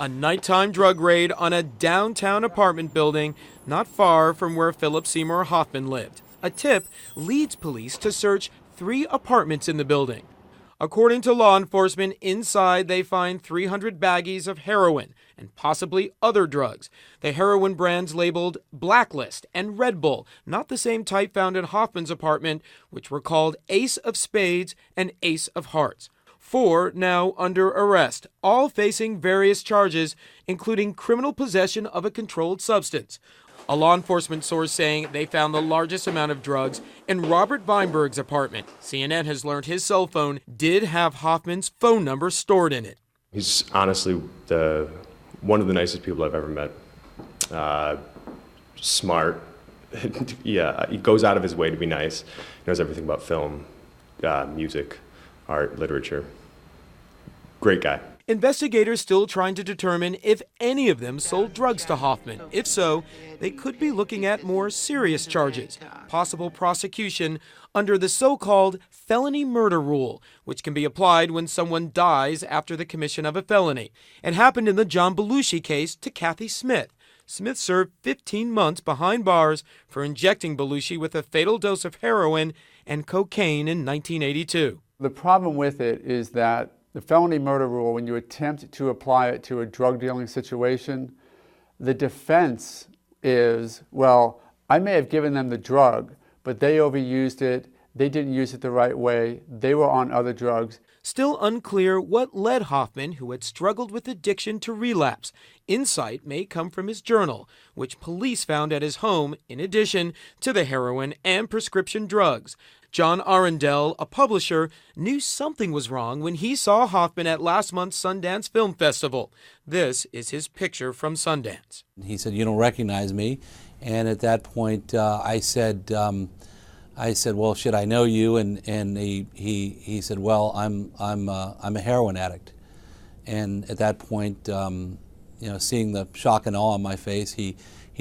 A nighttime drug raid on a downtown apartment building not far from where Philip Seymour Hoffman lived. A tip leads police to search 3 apartments in the building. According to law enforcement, inside they find 300 baggies of heroin and possibly other drugs. The heroin brands labeled Blacklist and Red Bull, not the same type found in Hoffman's apartment, which were called Ace of Spades and Ace of Hearts. 4 now under arrest, all facing various charges, including criminal possession of a controlled substance. A law enforcement source saying they found the largest amount of drugs in Robert Weinberg's apartment. CNN has learned his cell phone did have Hoffman's phone number stored in it. He's honestly one of the nicest people I've ever met. Smart. Yeah, he goes out of his way to be nice. He knows everything about film, music, art, literature. Great guy. Investigators still trying to determine if any of them sold drugs to Hoffman. If so, they could be looking at more serious charges, possible prosecution under the so-called felony murder rule, which can be applied when someone dies after the commission of a felony. It happened in the John Belushi case to Kathy Smith. Smith served 15 months behind bars for injecting Belushi with a fatal dose of heroin and cocaine in 1982. The problem with it is that the felony murder rule, when you attempt to apply it to a drug dealing situation, the defense is, well, I may have given them the drug, but they overused it, they didn't use it the right way, they were on other drugs. Still unclear what led Hoffman, who had struggled with addiction, to relapse. Insight may come from his journal, which police found at his home, in addition to the heroin and prescription drugs. John Arundel, a publisher, knew something was wrong when he saw Hoffman at last month's Sundance Film Festival. This is his picture from Sundance. He said, "You don't recognize me," and at that point, I said, "Well, should I know you?" And he said, "Well, I'm a heroin addict." And at that point, seeing the shock and awe on my face, he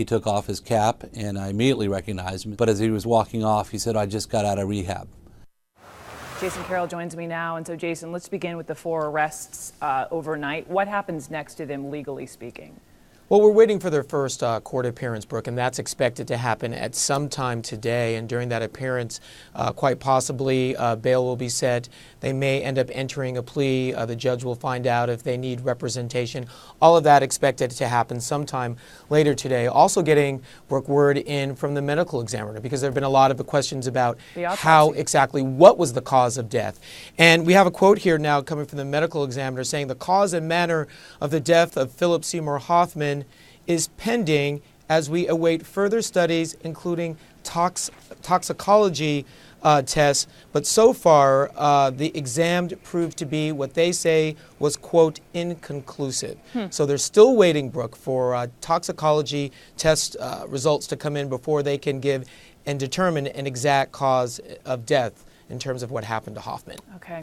took off his cap, and I immediately recognized him. But as he was walking off, he said, "I just got out of rehab." Jason Carroll joins me now. And so, Jason, let's begin with the 4 arrests overnight. What happens next to them, legally speaking? Well, we're waiting for their first court appearance, Brooke, and that's expected to happen at some time today. And during that appearance, quite possibly, bail will be set. They may end up entering a plea. The judge will find out if they need representation. All of that expected to happen sometime later today. Also getting, Brooke, word in from the medical examiner, because there have been a lot of questions about how exactly, what was the cause of death. And we have a quote here now coming from the medical examiner saying the cause and manner of the death of Philip Seymour Hoffman is pending as we await further studies, including toxicology tests. But so far, the exam proved to be what they say was, quote, inconclusive. So they're still waiting, Brooke, for toxicology test results to come in before they can give and determine an exact cause of death in terms of what happened to Hoffman. Okay.